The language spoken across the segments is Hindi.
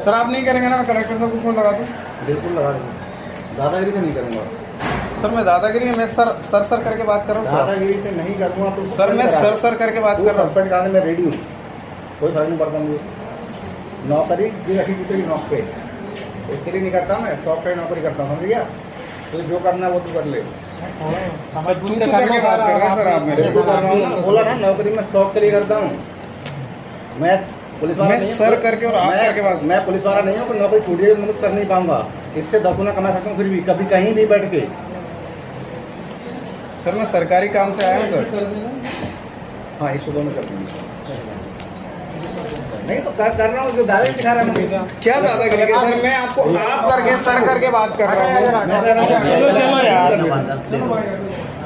सर आप नहीं करेंगे ना, मैं कलेक्टर साहब को फ़ोन लगा दूँ? बिल्कुल लगा देंगे, दादागिरी से नहीं करूँगा। सर मैं दादागिरी में मैं सर करके बात कर रहा हूँ सर। दादागिरी से नहीं करूँगा तो सर मैं सर करके बात कर रहा हूँ। सस्पेंड कराने में रेडी हूँ, कोई फर्क नहीं पड़ता मुझे। नौकरी भी रखी कुत्ते की नौक पे, इसके लिए नहीं करता मैं, शौक पे नौकरी करता हूँ, समझ गया? तो जो करना है वो तू कर ले। सर तू करके बात कर रहे हैं सर आप मेरे। बोला ना नौकरी मैं शौक के लिए करता हूँ, मैं पुलिस वाला नहीं हूँ। सर करके और आप करके बात। मैं पुलिस वाला नहीं हूँ, कोई नौकरी छूट जाए तो मदद कर नहीं पाऊंगा। इससे 10 गुना कमा सकता हूँ फिर भी, कभी कहीं भी बैठ के। सर मैं सरकारी काम से आया हूँ सर। हाँ एक सुबह में कर दूँगी, नहीं तो कर रहा हूँ, जो दादागिरी दिखा रहा है मुझे। क्या दादागिरी के सर? मैं आपको आप करके सर करके बात कर रहा हूँ। चलो यार,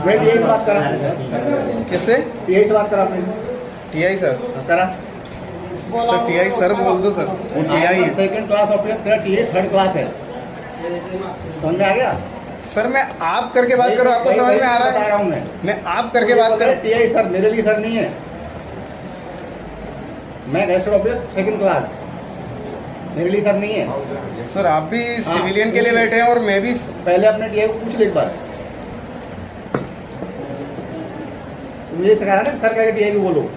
मैं यही बात कर रहा हूँ। किससे? यही बात करा आपने? टीआई सर करा सर, टीआई सर बोल दो सर। वो टीआई है सेकंड क्लास ऑफिसर, तेरा टीए थर्ड क्लास है, समझ में आ गया? सर। मैं आप करके बात करो, आपको समझ में आ रहा है? हूँ मैं आप करके बात कर। टीआई सर मेरे लिए सर नहीं है, मैं रजिस्टर्ड ऑफिसर सेकंड क्लास, मेरे लिए सर नहीं है। सर आप भी सिविलियन के लिए बैठे हैं और मैं भी। पहले अपने टीआई को पूछ ले एक बार, मुझे सिखाया ना सर कह के टीआई को बोलो,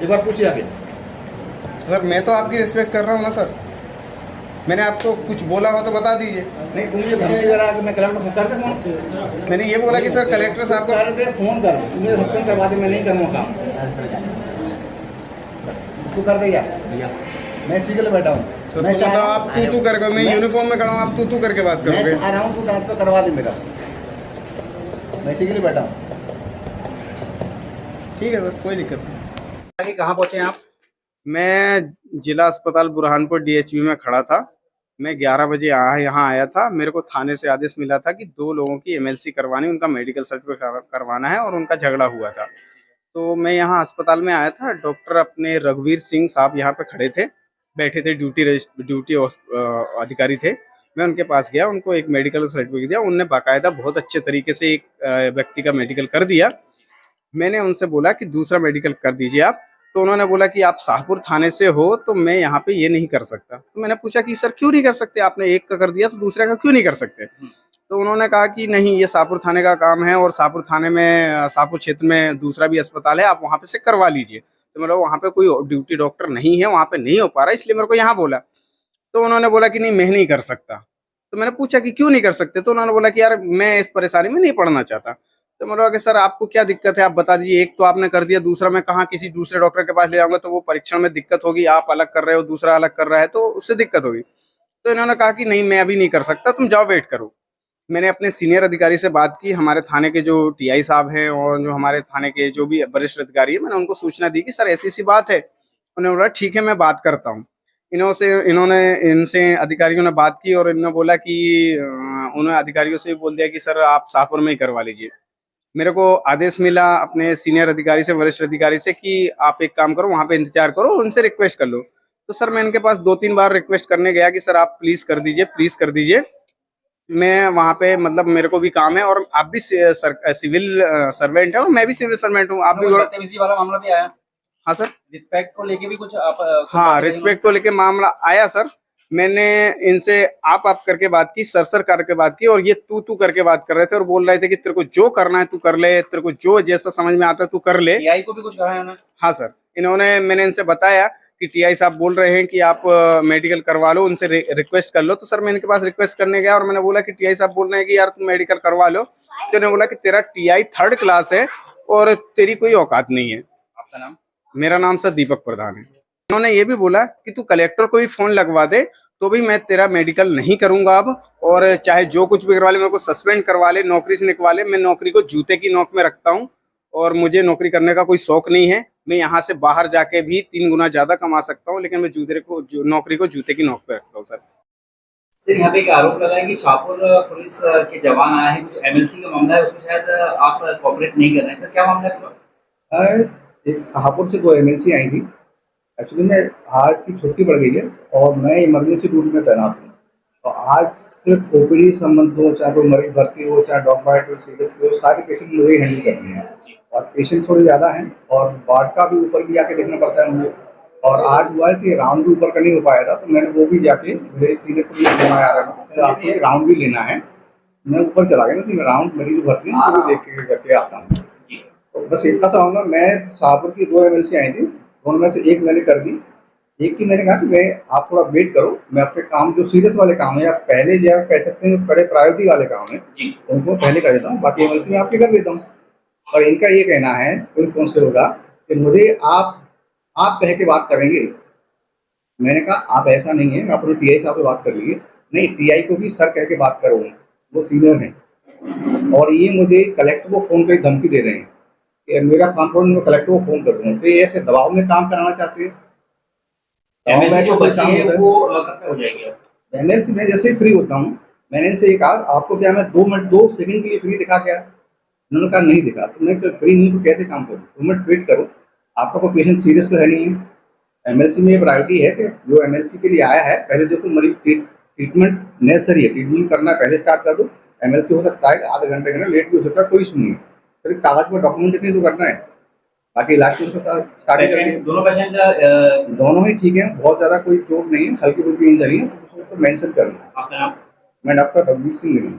एक बार पूछ जाके। सर मैं तो आपकी रिस्पेक्ट कर रहा हूँ ना सर, मैंने आपको कुछ बोला हो तो बता दीजिए। नहीं तुम मुझे धमकी दे रहा है कि मैं कलेक्टर को कर दे फोन। मैंने ये बोला कि सर कलेक्टर साहब को कर दे फोन, कर मुझे सस्पेंड करवा दे, मैं नहीं करूँगा काम। तू कर दे यार, मैं इसी के लिए बैठा हूँ। सर तो मतलब आप तू करके, मैं यूनिफॉर्म में खड़ा हूँ, आप तू करके बात करोगे? मैं चाह रहा हूँ तू ट्रांसफर करवा दे मेरा, मैं इसी के लिए बैठा हूँ। ठीक है सर, कोई दिक्कत नहीं। कहाँ पहुँचे आप? मैं जिला अस्पताल बुरहानपुर डीएचवी में खड़ा था। मैं 11 बजे यहाँ आया था। मेरे को थाने से आदेश मिला था कि 2 लोगों की एमएलसी करवानी, उनका मेडिकल सर्टिफिकेट करवाना है और उनका झगड़ा हुआ था। तो मैं यहाँ अस्पताल में आया था। डॉक्टर अपने रघुवीर सिंह साहब यहाँ पे खड़े थे, बैठे थे, ड्यूटी अधिकारी थे। मैं उनके पास गया, उनको एक मेडिकल सर्टिफिकेट दिया। उनने बाकायदा बहुत अच्छे तरीके से एक व्यक्ति का मेडिकल कर दिया। मैंने उनसे बोला कि दूसरा मेडिकल कर दीजिए आप। तो उन्होंने बोला कि आप शाहपुर थाने से हो तो मैं यहाँ पे ये नहीं कर सकता। तो मैंने पूछा कि सर क्यों नहीं कर सकते, आपने एक का कर दिया तो दूसरे का क्यों नहीं कर सकते? तो उन्होंने कहा कि नहीं, ये शाहपुर थाने का काम है और शाहपुर थाने में, शाहपुर क्षेत्र में दूसरा भी अस्पताल है, आप वहाँ पे से करवा लीजिए। तो मतलब वहाँ पे कोई ड्यूटी डॉक्टर नहीं है, वहाँ पे नहीं हो पा रहा, इसलिए मेरे को यहाँ बोला। तो उन्होंने बोला कि नहीं मैं नहीं कर सकता। तो मैंने पूछा कि क्यों नहीं कर सकते? तो उन्होंने बोला कि यार मैं इस परेशानी में नहीं पड़ना चाहता। तो मैंने कहा कि सर आपको क्या दिक्कत है, आप बता दीजिए। एक तो आपने कर दिया, दूसरा मैं कहाँ किसी दूसरे डॉक्टर के पास ले जाऊंगा तो वो परीक्षण में दिक्कत होगी, आप अलग कर रहे हो, दूसरा अलग कर रहा है, तो उससे दिक्कत होगी। तो इन्होंने कहा कि नहीं मैं अभी नहीं कर सकता, तुम जाओ वेट करो। मैंने अपने सीनियर अधिकारी से बात की, हमारे थाने के जो टीआई साहब हैं और जो हमारे थाने के जो भी वरिष्ठ अधिकारी है, मैंने उनको सूचना दी कि सर ऐसी ऐसी बात है। उन्होंने बोला ठीक है मैं बात करता हूँ। इन्होंने इनसे अधिकारियों ने बात की और इन्होंने बोला कि उन्होंने अधिकारियों से भी बोल दिया कि सर आप शाहपुर में ही करवा लीजिए। मेरे को आदेश मिला अपने सीनियर अधिकारी से, वरिष्ठ अधिकारी से, कि आप एक काम करो, वहाँ पे इंतजार करो, उनसे रिक्वेस्ट कर लो। तो सर मैं इनके पास 2-3 बार रिक्वेस्ट करने गया कि सर आप प्लीज कर दीजिए, प्लीज कर दीजिए। मैं वहाँ पे मतलब मेरे को भी काम है और आप भी सिविल सर्वेंट है और मैं भी सिविल सर्वेंट हूँ, आप भी। बदतमीजी वाला मामला भी आया? हाँ सर, रिस्पेक्ट को लेके भी कुछ आप? हाँ रिस्पेक्ट को लेके मामला आया सर। मैंने इनसे आप करके बात की, सर करके बात की और ये तू करके बात कर रहे थे और बोल रहे थे कि तेरे को जो करना है तू कर ले, तेरे को जो जैसा समझ में आता है तू कर ले। टीआई को भी कुछ कहा है उन्होंने? हाँ सर, मैंने इनसे बताया कि टीआई साहब बोल रहे हैं कि आप मेडिकल करवा लो, उनसे रिक्वेस्ट कर लो। तो सर मैं इनके पास रिक्वेस्ट करने गया और मैंने बोला कि टीआई साहब बोल रहे हैं कि यार तुम मेडिकल करवा लो। तो उन्होंने बोला कि तेरा टीआई 3rd क्लास है और तेरी कोई औकात नहीं है। आपका नाम? मेरा नाम सर दीपक प्रधान है। उन्होंने ये भी बोला कि तू कलेक्टर को भी फोन लगवा दे तो भी मैं तेरा मेडिकल नहीं करूंगा अब, और चाहे जो कुछ भी करवा ले, मेरे को सस्पेंड करवा ले, नौकरी से निकलवा ले, मैं नौकरी को जूते की नोक में रखता हूं और मुझे नौकरी करने का कोई शौक नहीं है। मैं यहाँ से बाहर जाके भी 3 गुना ज्यादा कमा सकता हूँ, लेकिन मैं नौकरी को जूते की नोक पे रखता हूँ सर। सर यहाँ पे एक आरोप लगा है कि शाहपुर पुलिस के जवान आए हैं, कुछ एमएलसी का मामला है, उसमें शायद आप कोऑपरेट नहीं कर रहे हैं। सर क्या मामला है पूरा? एक शाहपुर से 2 एमएलसी आई थी। एक्चुअली मैं आज की छुट्टी पड़ गई है और मैं इमरजेंसी ड्यूटी में तैनात हूँ। तो आज सिर्फ ओपीडी संबंध हो, चाहे कोई मरीज भर्ती हो, चाहे डॉग बाइट हो, सीरियस हो, सारे पेशेंट मुझे ही हैंडल करने हैं। और पेशेंट्स थोड़े ज़्यादा हैं और वार्ड का भी ऊपर भी आके देखना पड़ता है मुझे। और आज हुआ है कि राउंड भी ऊपर का नहीं हो पाया था, तो मैंने वो भी जाके मेरे सीनियर पुलिस आ रहा था, सर आपको एक राउंड भी लेना है, मैं ऊपर चला गया ना कि मैं राउंड मेरी जो भर्ती है वो भी देख के करके आता हूँ। जी तो बस इतना सा होगा। मैं शाहपुर की 2 एमएलसी आई थी, दोनों में से एक मैंने कर दी। एक की मैंने कहा कि मैं आप थोड़ा वेट करो, मैं अपने काम जो सीरियस वाले काम है या पहले जो कह सकते हैं जो बड़े प्रायोरिटी वाले काम है जी उनको पहले कर देता हूँ, बाकी एमएलसी में आपके कर देता हूँ। और इनका ये कहना है पुलिस कांस्टेबल का कि मुझे आप कह के बात करेंगे। मैंने कहा आप ऐसा नहीं है, आप अपने टीआई साहब से बात कर लीजिए। नहीं, टीआई को भी सर कह के बात करो, वो सीनियर हैं। और ये मुझे कलेक्टर को फ़ोन करके धमकी दे रहे हैं कि मेरा काम करो, मैं कलेक्टर को फ़ोन कर दूँगा। तो ये ऐसे दबाव में काम कराना चाहते हैं। दबाव में एमएलसी ऐसा जो कोई बची काम है होता है? वो कब तक हो जाएगी अब? एमएलसी में जैसे ही फ्री होता हूँ, मैंने इनसे ये कहा आपको क्या मैं 2 मिनट 2 सेकंड के लिए फ्री दिखा क्या? उन्होंने कहा नहीं दिखा। तो मैं फ्री नहीं तो कैसे काम करूँ? 2 मिनट वेट करो, आपका कोई पेशेंट सीरियस तो है नहीं है। एमएलसी में ये प्रायोरिटी है कि जो एमएलसी के लिए आया है पहले देखो मरीज ट्रीटमेंट नेसेसरी है, ट्रीटमेंट करना पहले स्टार्ट कर दो। एमएलसी हो सकता है कि आधा घंटे लेट भी हो सकता है, कोई इशू नहीं है, सिर्फ कागज पर डॉक्यूमेंटेशन तो करना है, बाकी इलाज तो उसका स्टार्ट कर पेशेंट दिया। दोनों पेशेंट दोनों ही ठीक है, बहुत ज़्यादा कोई चोट नहीं है, हल्की फुल्की इंजरी है, तो उसको मेंशन करना है। आपका नाम? मैं डॉक्टर रघुवीर सिंह।